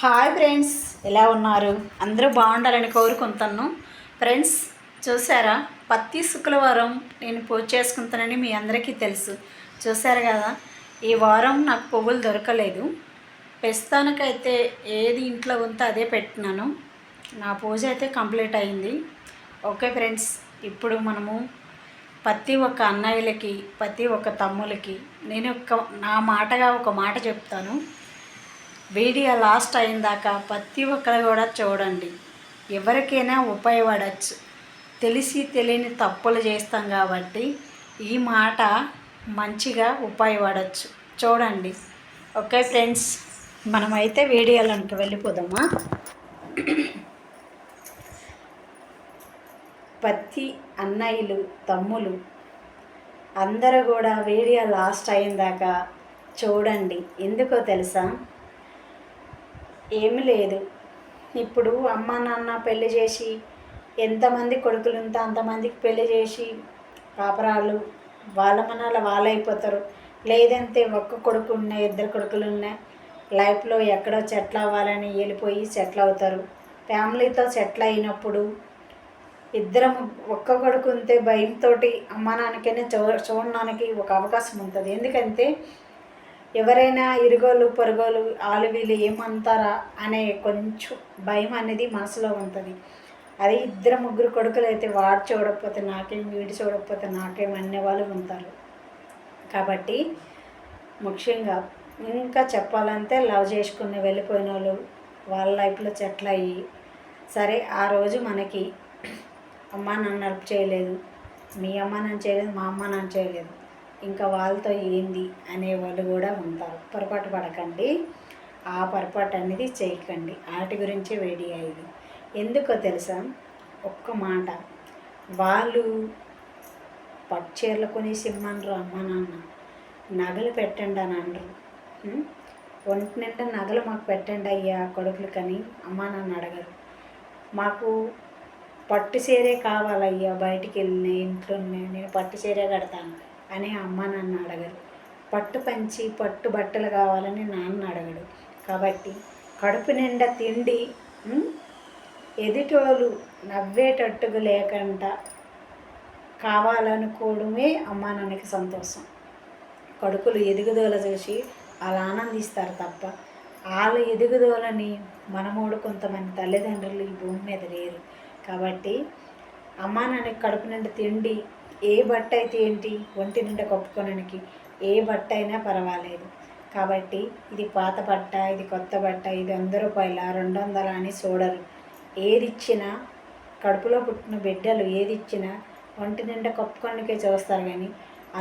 Hi friends, ఎలా ఉన్నారు? అందరూ బాగుండాలని కోరుకుంటాను. ఫ్రెండ్స్, చూసారా? ప్రతి శుక్రవారం నేను పూజ చేసుకుంటానని మీ అందరికీ తెలుసు. చూసారు కదా, ఈ వారం నాకు పువ్వులు దొరకలేదు. ప్రస్తుతానికైతే ఏది ఇంట్లో ఉంటే అదే పెట్టినాను. నా పూజ అయితే కంప్లీట్ అయింది. ఓకే ఫ్రెండ్స్, ఇప్పుడు మనము ప్రతి ఒక్క అన్నయ్యలకి, ప్రతి ఒక్క తమ్ములకి నేను నా మాటగా ఒక మాట చెప్తాను. వీడియో లాస్ట్ అయిన దాకా ప్రతి ఒక్కరు కూడా చూడండి. ఎవరికైనా ఉపయోగపడచ్చు. తెలిసి తెలియని తప్పులు చేస్తాం కాబట్టి ఈ మాట మంచిగా ఉపయోగపడచ్చు. చూడండి. ఓకే ఫ్రెండ్స్, మనమైతే వీడియోలోకి వెళ్ళిపోదామా? ప్రతి అన్నయ్యలు, తమ్ములు అందరూ కూడా వీడియో లాస్ట్ అయిన దాకా చూడండి. ఎందుకో తెలుసా? ఏమి లేదు, ఇప్పుడు అమ్మ నాన్న పెళ్లి చేసి ఎంతమంది కొడుకులు ఉంటే అంతమందికి పెళ్లి చేసి కాపరాలు వాళ్ళ మనాల వాళ్ళు అయిపోతారు. లేదంటే ఒక్క కొడుకు ఉన్నాయి, ఇద్దరు కొడుకులు ఉన్నాయి, లైఫ్లో ఎక్కడో సెటిల్ అవ్వాలని వెళ్ళిపోయి సెటిల్ అవుతారు. ఫ్యామిలీతో సెటిల్ అయినప్పుడు ఇద్దరం ఒక్క కొడుకు ఉంటే భయంతో అమ్మ నాన్నకైనా చూడడానికి ఒక అవకాశం ఉంటుంది. ఎందుకంటే ఎవరైనా ఇరుగోలు పొరుగోలు వాళ్ళు వీళ్ళు ఏమంటారా అనే కొంచెం భయం అనేది మనసులో ఉంటుంది. అదే ఇద్దరు ముగ్గురు కొడుకులు అయితే వాడు చూడకపోతే నాకేం, వీడు చూడకపోతే నాకేం అనే వాళ్ళు ఉంటారు. కాబట్టి ముఖ్యంగా ఇంకా చెప్పాలంటే లవ్ చేసుకుని వెళ్ళిపోయిన వాళ్ళు వాళ్ళ లైఫ్లో సెటిల్ అయ్యి, సరే ఆ రోజు మనకి అమ్మ నాన్న హెల్ప్ చేయలేదు, మీ అమ్మ నాన్న చేయలేదు, మా అమ్మ నాన్న చేయలేదు, ఇంకా వాళ్ళతో ఏంది అనేవాళ్ళు కూడా ఉంటారు. పొరపాటు పడకండి, ఆ పొరపాటు అనేది చేయకండి. వాటి గురించి వీడియో ఇది. ఎందుకో తెలుసా? ఒక్క మాట, వాళ్ళు పట్టు చీరలు కొనేసి ఇమ్మనరు అమ్మ నాన్న, నగలు పెట్టండి అని అనరు. ఒంటి నిండా నగలు మాకు పెట్టండి అయ్యా కొడుకులకని అమ్మ నాన్న అడగరు. మాకు పట్టు చీరే కావాలయ్యా, బయటికి వెళ్ళిన ఇంట్లో నేను పట్టు చీరే కడతాను అని అమ్మ నాన్న అడగరు. పట్టు పంచి పట్టు బట్టలు కావాలని నాన్న అడగడు. కాబట్టి కడుపు నిండా తిండి ఎదుటోళ్ళు నవ్వేటట్టుగా లేకుండా కావాలనుకోవడమే అమ్మా నాన్నకి సంతోషం. కొడుకులు ఎదుగుదల చూసి వాళ్ళు ఆనందిస్తారు తప్ప వాళ్ళ ఎదుగుదలని మనమోడు కొంతమంది తల్లిదండ్రులు ఈ భూమి మీద లేరు. కాబట్టి అమ్మా నాన్నకి కడుపు నిండా తిండి, ఏ బట్ట అయితే ఏంటి, ఒంటి నిండా కప్పుకోవడానికి ఏ బట్ట అయినా పర్వాలేదు. కాబట్టి ఇది పాత బట్ట, ఇది కొత్త బట్ట, ఇది 100 రూపాయల 200 అని చూడరు. ఏది ఇచ్చినా కడుపులో పుట్టిన బిడ్డలు ఏది ఇచ్చినా ఒంటి నిండా కప్పుకోనికే చూస్తారు. కానీ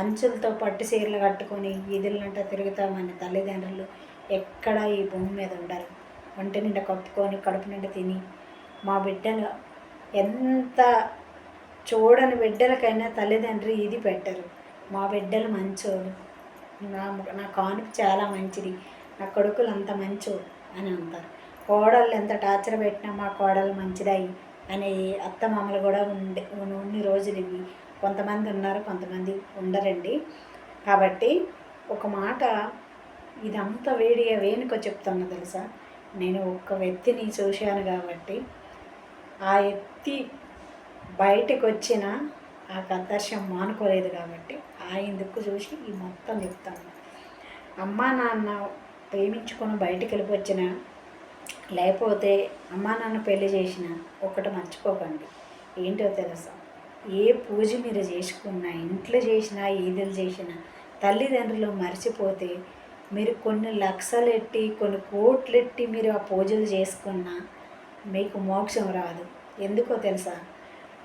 అంచులతో పట్టు చీరలు కట్టుకొని ఈదులంట తిరుగుతామని తల్లిదండ్రులు ఎక్కడ ఈ భూమి మీద ఉండరు. ఒంటి నిండా కప్పుకొని కడుపు నిండా తిని మా బిడ్డలు ఎంత చూడని బిడ్డలకైనా తల్లిదండ్రి ఇది పెట్టరు. మా బిడ్డలు మంచోడు, నా కానుక చాలా మంచిది, నా కొడుకులు అంత మంచోడు అని అంటారు. కోడళ్ళు ఎంత టార్చర్ పెట్టినా మా కోడలు మంచిదయ్యి అనే అత్తమామలు కూడా ఉన్ని రోజులు ఇవి. కొంతమంది ఉన్నారు, కొంతమంది ఉండరండి. కాబట్టి ఒక మాట, ఇదంతా వీడియో వేనుకో చెప్తున్నా తెలుసా? నేను ఒక్క వ్యక్తిని చూశాను కాబట్టి ఆ వ్యక్తి బయటకు వచ్చిన ఆ కర్దర్శం మానుకోలేదు కాబట్టి ఎందుకు చూసి ఈ మొత్తం చెప్తాను. అమ్మా నాన్న ప్రేమించుకొని బయటికి వెళ్ళిపోవచ్చిన, లేకపోతే అమ్మా నాన్న పెళ్లి చేసిన ఒకటి మర్చిపోకండి. ఏంటో తెలుసా? ఏ పూజ మీరు చేసుకున్నా, ఇంట్లో చేసినా, ఈదులు చేసినా తల్లిదండ్రులు మర్చిపోతే మీరు కొన్ని లక్షలు ఎట్టి, కొన్ని కోట్లు ఎట్టి మీరు ఆ పూజలు చేసుకున్నా మీకు మోక్షం రాదు. ఎందుకో తెలుసా?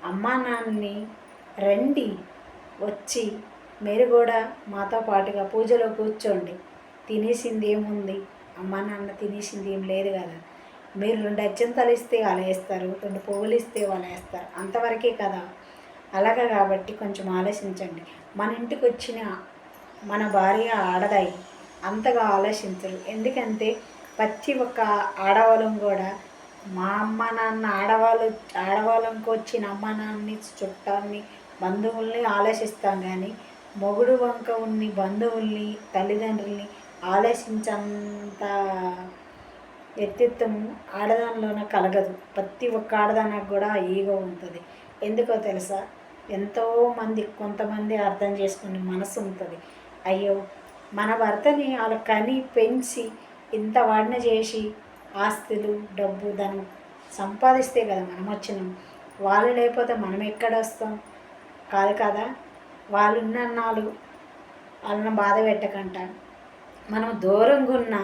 అమ్మా నాన్నని రండి, వచ్చి మీరు కూడా మాతో పాటుగా పూజలో కూర్చోండి. తినేసింది ఏముంది? అమ్మా నాన్న తినేసింది ఏం లేదు కదా. మీరు 2 అత్యంతలు ఇస్తే వాళ్ళు వేస్తారు, 2 పువ్వులు ఇస్తే వాళ్ళు వేస్తారు, అంతవరకే కదా. అలాగా కాబట్టి కొంచెం ఆలోచించండి. మన ఇంటికి వచ్చిన మన భార్య ఆడదాయి అంతగా ఆలోచించరు. ఎందుకంటే ప్రతి ఒక్క ఆడవాళ్ళం కూడా మా అమ్మ నాన్న ఆడవాళ్ళకి వచ్చిన అమ్మ నాన్నని, చుట్టాలని, బంధువుల్ని ఆలోచిస్తాం. కానీ మొగుడు వంక ఉన్ని బంధువుల్ని, తల్లిదండ్రుల్ని ఆలోచించంత వ్యక్తిత్వం ఆడదానిలోన కలగదు. ప్రతి ఒక్క ఆడదానికి కూడా ఈగో ఉంటుంది. ఎందుకో తెలుసా? ఎంతోమంది కొంతమంది అర్థం చేసుకునే మనసు ఉంటుంది. అయ్యో, మన భర్తని వాళ్ళ కని పెంచి ఇంత వాడిన చేసి ఆస్తులు డబ్బు ధనం సంపాదిస్తే కదా మనం వచ్చినాం. వాళ్ళు లేకపోతే మనం ఎక్కడ వస్తాం? కాదు కదా. వాళ్ళు ఉన్నన్నాళ్ళు వాళ్ళని బాధ పెట్టకంట మనం దూరంగా ఉన్న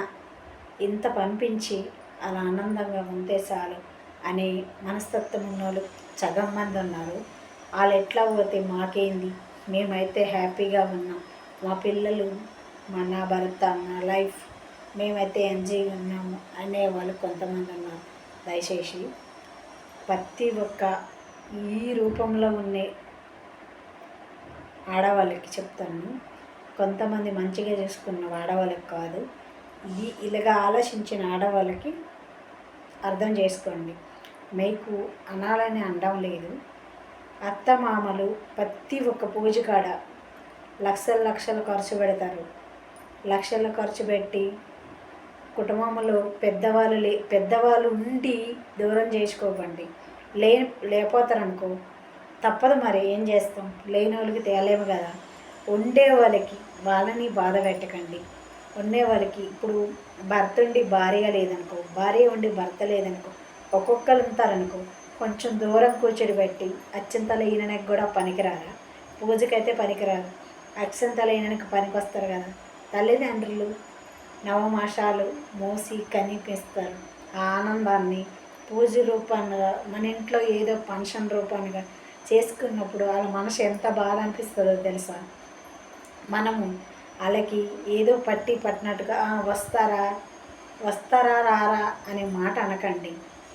ఇంత పంపించి అలా ఆనందంగా ఉంటే చాలు అనే మనస్తత్వం ఉన్నోళ్ళు సగం మంది ఉన్నారు. వాళ్ళు ఎట్లా పోతే మాకేంది, మేమైతే హ్యాపీగా ఉన్నాం, మా పిల్లలు నా భర్త నా లైఫ్ మేమైతే ఎంజాయ్గా ఉన్నాము అనేవాళ్ళు కొంతమంది ఉన్నారు. దయచేసి ప్రతి ఒక్క ఈ రూపంలో ఉండే ఆడవాళ్ళకి చెప్తాను, కొంతమంది మంచిగా చేసుకున్న ఆడవాళ్ళకి కాదు, ఇలాగా ఆలోచించిన ఆడవాళ్ళకి అర్థం చేసుకోండి. మీకు అనాలని అనడం లేదు. అత్త మామలు ప్రతి ఒక్క పూజ కాడ లక్షలు లక్షలు ఖర్చు పెడతారు. లక్షలు ఖర్చు పెట్టి కుటుంబంలో పెద్దవాళ్ళు ఉండి దూరం చేసుకోకండి. లేకపోతారనుకో తప్పదు, మరి ఏం చేస్తాం, లేని వాళ్ళకి తేలేము కదా. ఉండే వాళ్ళకి వాళ్ళని బాధ పెట్టకండి. ఉండే వాళ్ళకి ఇప్పుడు భర్త ఉండి భార్య లేదనుకో, భార్య ఉండి భర్త లేదనుకో, ఒక్కొక్కరు ఉంటారనుకో, కొంచెం దూరం కూర్చొని పెట్టి అత్యంతల ఈయనకి కూడా పనికిరారా? పూజకైతే పనికిరారు, అక్షంతల ఈయనకి పనికి వస్తారు కదా. తల్లిదండ్రులు నవమాసాలు మోసి కనిపిస్తారు. ఆ ఆనందాన్ని పూజ రూపాన్ని మన ఇంట్లో ఏదో ఫంక్షన్ రూపానిగా చేసుకున్నప్పుడు వాళ్ళ మనసు ఎంత బాధ అనిపిస్తుందో తెలుసా. మనము వాళ్ళకి ఏదో పట్టినట్టుగా వస్తారా రారా అనే మాట అనకండి.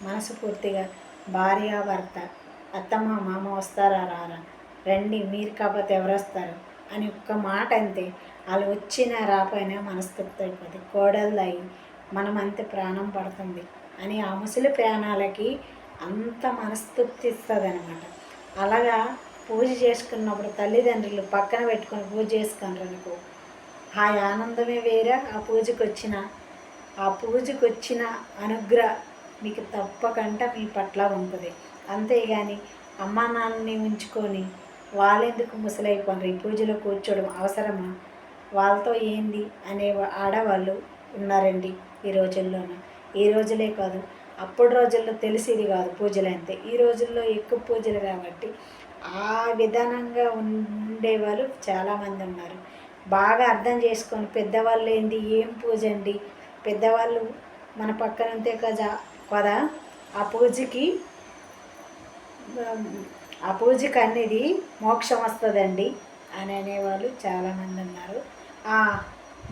మనసు పూర్తిగా భార్య భర్త అత్తమ్మ మామ వస్తారా రారా, రండి, మీరు కాకపోతే ఎవరు వస్తారు అని ఒక్క మాట అంతే. వాళ్ళు వచ్చినా రాపోయినా మనస్తృప్తి అయిపోతుంది. కోడలై మనం అంతే ప్రాణం పడుతుంది అని ఆ ముసలి ప్రాణాలకి అంత మనస్తృప్తి ఇస్తుంది అనమాట. అలాగా పూజ చేసుకున్నప్పుడు తల్లిదండ్రులు పక్కన పెట్టుకొని పూజ చేసుకున్నారు అనుకో, ఆ ఆనందమే వేరే. ఆ పూజకు వచ్చిన అనుగ్రహ మీకు తప్పకుండా మీ పట్ల ఉంటుంది. అంతేగాని అమ్మా నాన్నని ఉంచుకొని వాళ్ళెందుకు ముసలైపోయినారు, ఈ పూజలో కూర్చోవడం అవసరమా, వాళ్ళతో ఏంది అనే ఆడవాళ్ళు ఉన్నారండి ఈ రోజుల్లోన. ఈ రోజులే కాదు, అప్పుడు రోజుల్లో తెలిసేది కాదు పూజలు అంతే. ఈ రోజుల్లో ఎక్కువ పూజలు కాబట్టి ఆ విధానంగా ఉండేవాళ్ళు చాలామంది ఉన్నారు. బాగా అర్థం చేసుకొని పెద్దవాళ్ళు ఏంది, ఏం పూజ అండి, పెద్దవాళ్ళు మన పక్కన ఉంటే కదా ఆ పూజకి అనేది మోక్షం వస్తుందండి అని అనేవాళ్ళు చాలామంది ఉన్నారు.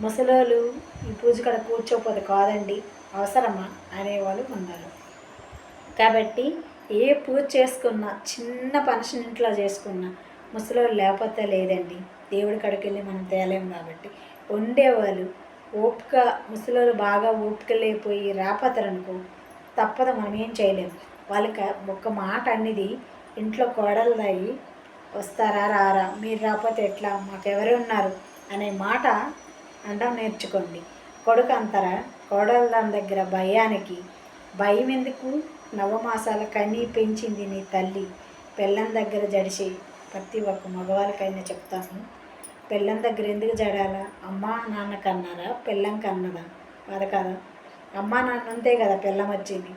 ముసలోళ్ళు ఈ పూజ కాడ కూర్చోపోతే కాదండి అవసరమా అనేవాళ్ళు ఉన్నారు. కాబట్టి ఏ పూజ చేసుకున్నా, చిన్న ఫంక్షన్ ఇంట్లో చేసుకున్నా ముసలోళ్ళు లేకపోతే లేదండి. దేవుడి కాడికి వెళ్ళి మనం తేలేం కాబట్టి ఉండేవాళ్ళు ఓపిక, ముసలోళ్ళు బాగా ఓపిక లేకపోయి రాపోతారనుకో తప్పదు, మనం ఏం చేయలేము. వాళ్ళకి ఒక్క మాట అనేది ఇంట్లో కోడలదాయి వస్తారా రారా, మీరు రాకపోతే ఎట్లా, మాకెవరు ఉన్నారు అనే మాట అనడం నేర్చుకోండి. కొడుకు అంటారా కోడల దాని దగ్గర భయం ఎందుకు, నవమాసాల కన్నీ పెంచింది నీ తల్లి. పెళ్ళం దగ్గర జడిసి ప్రతి ఒక్క మగవాళ్ళకైనా చెప్తాను, పెళ్ళం దగ్గర ఎందుకు జడాలా? అమ్మా నాన్న కన్నారా, పెళ్ళం కన్నదా? కాదు కదా. అమ్మా నాన్న అంతే కదా పెళ్ళం వచ్చింది.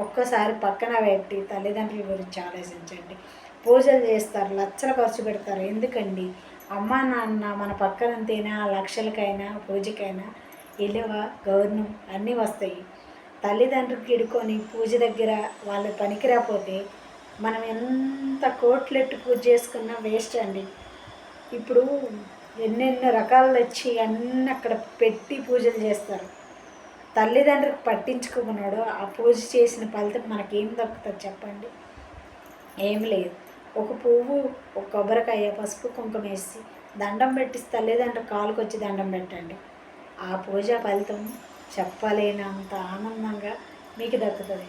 ఒక్కసారి పక్కన పెట్టి తల్లిదండ్రుల గురించి ఆలోచించండి. పూజలు చేస్తారు, లక్షలు ఖర్చు పెడతారు, ఎందుకండి? అమ్మా నాన్న మన పక్కన ఉంటేనే ఆ లక్షలకైనా పూజకైనా విలువ గౌరవం అన్నీ వస్తాయి. తల్లిదండ్రులకి ఇడుకొని పూజ దగ్గర వాళ్ళు పనికిరాపోతే మనం ఎంత కోట్లెట్టు పూజ చేసుకున్నా వేస్ట్ అండి. ఇప్పుడు ఎన్నెన్నో రకాలు తెచ్చి అన్నీ అక్కడ పెట్టి పూజలు చేస్తారు. తల్లిదండ్రులకు పట్టించుకున్నాడు ఆ పూజ చేసిన ఫలితం మనకేం దక్కుతుంది చెప్పండి? ఏం లేదు. ఒక పువ్వు, ఒక కొబ్బరికాయ, పసుపు కుంకుమ వేసి దండం పెట్టిస్తే తల్లిదండ్రులు కాలుకి వచ్చి దండం పెట్టండి. ఆ పూజ ఫలితం చెప్పలేనంత ఆనందంగా మీకు దక్కుతుంది.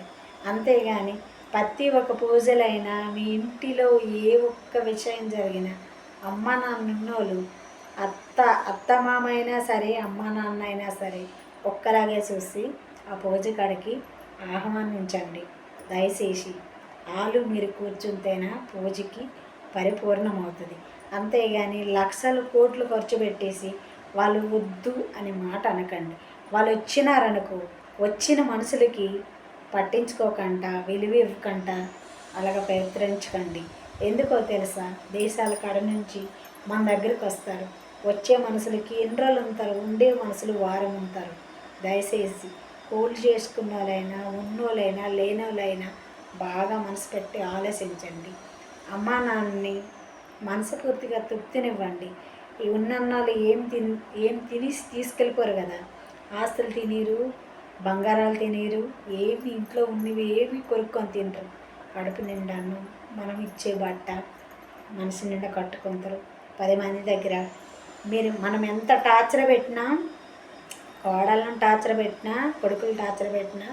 అంతేగాని ప్రతి ఒక్క పూజలైనా మీ ఇంటిలో ఏ ఒక్క విషయం జరిగినా అమ్మ నాన్న ఉన్నోళ్ళు అత్త మామ అయినా సరే అమ్మ నాన్న అయినా సరే ఒక్కలాగే చూసి ఆ పూజ కాడికి ఆహ్వానించండి దయచేసి. వాళ్ళు మీరు కూర్చుంటేనా పూజకి పరిపూర్ణమవుతుంది. అంతేగాని లక్షలు కోట్లు ఖర్చు పెట్టేసి వాళ్ళు వద్దు అనే మాట అనకండి. వాళ్ళు వచ్చినారనుకో, వచ్చిన మనుషులకి పట్టించుకోకుండా విలువ ఇవ్వకుండా అలాగ ప్రయత్నించకండి. ఎందుకో తెలుసా, దేశాల కాడ నుంచి మన దగ్గరికి వస్తారు. వచ్చే మనుషులకి ఎన్ని రోజులు ఉంటారు, ఉండే మనుషులు వారం ఉంటారు. దయచేసి కూలి చేసుకున్న వాళ్ళైనా, ఉన్నోళ్ళైనా, లేనోళ్ళైనా బాగా మనసు పెట్టి ఆలోచించండి. అమ్మా నాన్నని మనస్ఫూర్తిగా తృప్తినివ్వండి. ఈ ఉన్నన్నాళ్ళు ఏం తిని తీసుకెళ్ళిపోరు కదా. ఆస్తులు తినీరు, బంగారాలు తినీరు, ఏమి ఇంట్లో ఉన్నవి ఏమి కొనుక్కొని తింటారు. కడుపు నిండాను మనం ఇచ్చే బట్ట మనసు నిండా కట్టుకుంటారు 10 మంది దగ్గర. మనం ఎంత టార్చర్ పెట్టినా, కోడలను టార్చర్ పెట్టినా, కొడుకులు టార్చర్ పెట్టినా,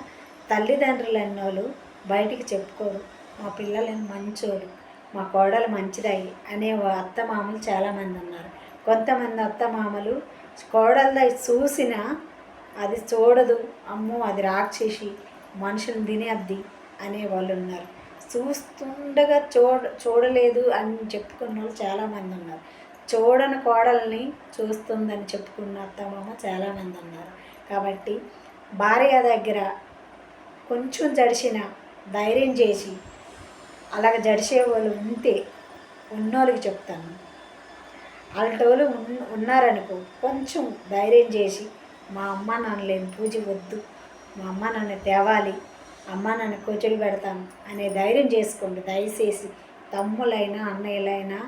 తల్లిదండ్రులు అన్నోళ్ళు బయటికి చెప్పుకోరు. మా పిల్లలు మంచోరు, మా కోడలు మంచిదయ్యి అనే అత్తమామలు చాలామంది ఉన్నారు. కొంతమంది అత్తమామలు కోడలు చూసినా అది చూడదు, అమ్మో అది రాక్షసి, మనుషులు తినేద్ది అనేవాళ్ళు ఉన్నారు. చూస్తుండగా చూడలేదు అని చెప్పుకున్న వాళ్ళు చాలామంది ఉన్నారు. చూడని కోడల్ని చూస్తుందని చెప్పుకున్న అత్తమామ చాలామంది ఉన్నారు. కాబట్టి భార్య దగ్గర కొంచెం జడిసిన ధైర్యం చేసి, అలాగ జడిసే వాళ్ళు ఉంటే ఉన్నోళ్ళకి చెప్తాను, అలాంటోళ్ళు ఉన్నారనుకో కొంచెం ధైర్యం చేసి, మా అమ్మ నాన్న లేని పూజ వద్దు, మా అమ్మ నాన్న తేవాలి, అమ్మ నాన్న కూర్చొని పెడతాను అనే ధైర్యం చేసుకోండి. దయచేసి తమ్ములైనా అన్నయ్యలైనా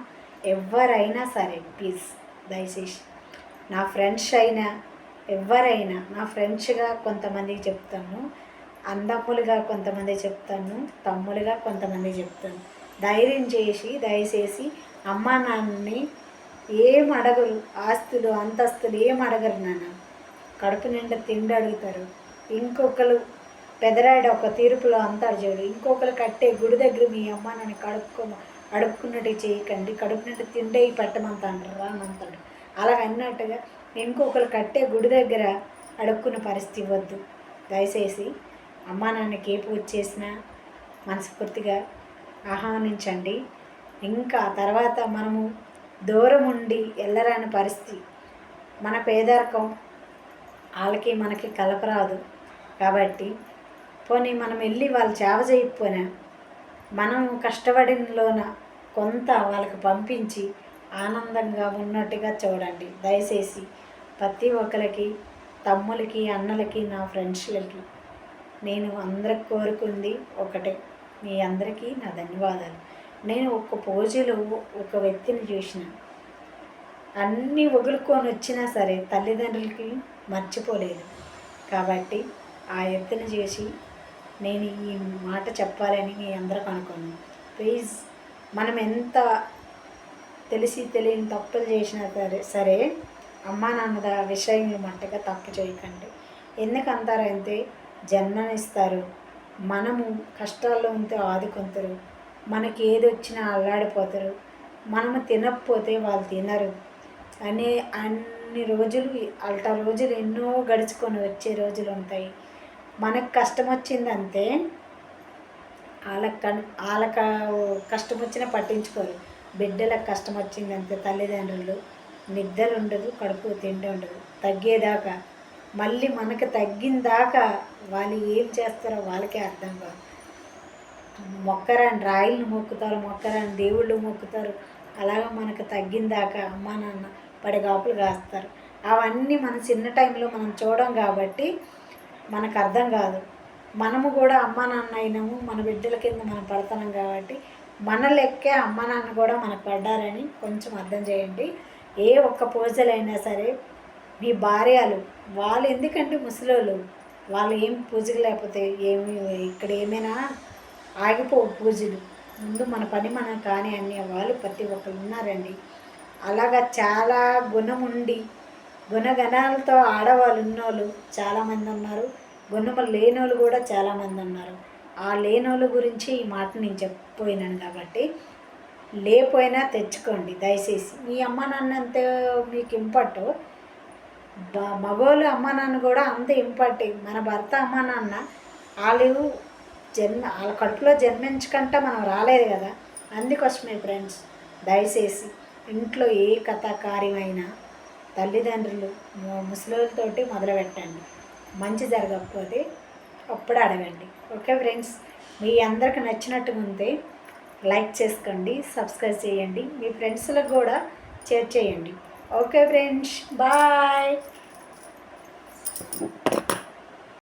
ఎవరైనా సరే ప్లీజ్ దయచేసి. నా ఫ్రెండ్స్ అయినా ఎవరైనా, నా ఫ్రెండ్స్గా కొంతమందికి చెప్తాను, అందమ్ములుగా కొంతమంది చెప్తాను, తమ్ములుగా కొంతమంది చెప్తాను. ధైర్యం చేసి దయచేసి అమ్మా నాన్నని ఏం అడగరు, ఆస్తులు అంతస్తులు ఏం అడగరు నాన్న. కడుపు నిండా తిండి అడుగుతారు. ఇంకొకరు పెదరాయుడు ఒక తీర్పులో అంటారు చూడు, ఇంకొకరు కట్టే గుడి దగ్గర మీ అమ్మ నన్ను అడుక్కున్నట్టు చేయకండి, కడుపు నిండా తిండే పెట్టమంటారు అని అంటాడు. అలాగ అన్నట్టుగా ఇంకొకరు కట్టే గుడి దగ్గర అడుక్కున్న పరిస్థితి ఇవ్వద్దు. దయచేసి అమ్మా నాన్నకి ఏ పూజ చేసినా మనస్ఫూర్తిగా ఆహ్వానించండి. ఇంకా తర్వాత మనము దూరం ఉండి వెళ్ళరాని పరిస్థితి, మన పేదరికం వాళ్ళకి మనకి కలపరాదు. కాబట్టి పోనీ మనం వెళ్ళి వాళ్ళు సేవ చేయకపోయినా మనం కష్టపడినలోన కొంత వాళ్ళకి పంపించి ఆనందంగా ఉన్నట్టుగా చూడండి. దయచేసి ప్రతి ఒక్కరికి, తమ్ములకి, అన్నలకి, నా ఫ్రెండ్స్లకి నేను అందరికి కోరుకుంది ఒకటే, మీ అందరికీ నా ధన్యవాదాలు. నేను ఒక పూజలో ఒక వ్యక్తిని చూసిన, అన్నీ వదులుకొని వచ్చినా సరే తల్లిదండ్రులకి మర్చిపోలేదు. కాబట్టి ఆ వ్యక్తిని చేసి నేను ఈ మాట చెప్పాలని మీ అందరికి అనుకున్నాను. ప్లీజ్ మనం ఎంత తెలిసి తెలియని తప్పులు చేసినా సరే అమ్మా నాన్న విషయంలో మట్టుగా తప్పు చేయకండి. ఎందుకంటారంటే జన్మనిస్తారు, మనము కష్టాల్లో ఉంటే ఆదుకుంటారు, మనకి ఏది వచ్చినా అల్లాడిపోతారు, మనము తినకపోతే వాళ్ళు తినరు అన్ని రోజులు అల్టా రోజులు ఎన్నో గడుచుకొని వచ్చే రోజులు ఉంటాయి. మనకు కష్టం వచ్చిందంటే వాళ్ళకి కష్టం వచ్చినా పట్టించుకోరు. బిడ్డలకు కష్టం వచ్చిందంటే తల్లిదండ్రులు నిద్ర ఉండదు, కడుపు తిండి ఉండదు తగ్గేదాకా. మళ్ళీ మనకు తగ్గిన దాకా వాళ్ళు ఏం చేస్తారో వాళ్ళకే అర్థం కాదు. మొక్కరాని రాయిలను మొక్కుతారు, మొక్కరాని దేవుళ్ళు మొక్కుతారు. అలాగ మనకు తగ్గిన దాకా అమ్మా నాన్న పడిగాపులు కాస్తారు. అవన్నీ మన చిన్న టైంలో మనం చూడం కాబట్టి మనకు అర్థం కాదు. మనము కూడా అమ్మా నాన్న అయినాము, మన బిడ్డల కింద మనం పడుతున్నాం కాబట్టి మన లెక్కే అమ్మా నాన్న కూడా మనకు పడ్డారని కొంచెం అర్థం చేయండి. ఏ ఒక్క పూజలైనా సరే మీ భార్యలు వాళ్ళు ఎందుకంటే ముసలోళ్ళు, వాళ్ళు ఏం పూజలు లేకపోతే ఏమి ఇక్కడ ఏమైనా ఆగిపోవు పూజలు. ముందు మన పని మనం కానీ అనే వాళ్ళు ప్రతి ఒక్కరు ఉన్నారండి. అలాగా చాలా గుణం ఉండి గుణగణాలతో ఆడవాళ్ళు ఉన్నోళ్ళు చాలామంది ఉన్నారు, గుణము లేనోళ్ళు కూడా చాలామంది ఉన్నారు. ఆ లేనోళ్ళ గురించి ఈ మాట నేను చెప్పిపోయినాను. కాబట్టి లేకపోయినా తెచ్చుకోండి దయచేసి. మీ అమ్మ నాన్న అంతే మీకు ఇంపార్టో మగోళ్ళు అమ్మ నాన్న కూడా అంత ఇంపార్టెంట్. మన భర్త అమ్మ నాన్న వాళ్ళు వాళ్ళ కడుపులో జన్మించకుండా మనం రాలేదు కదా. అందుకోసమే ఫ్రెండ్స్, దయచేసి ఇంట్లో ఏ కథ కార్యమైనా తల్లిదండ్రులు ముసలితోటి మొదలు పెట్టండి. మంచి జరగకపోతే అప్పుడు అడగండి. ఓకే ఫ్రెండ్స్, మీ అందరికి నచ్చినట్టుగా ఉంటే లైక్ చేసుకోండి, సబ్స్క్రైబ్ చేయండి, మీ ఫ్రెండ్స్లకు కూడా షేర్ చేయండి. Okay friends, bye.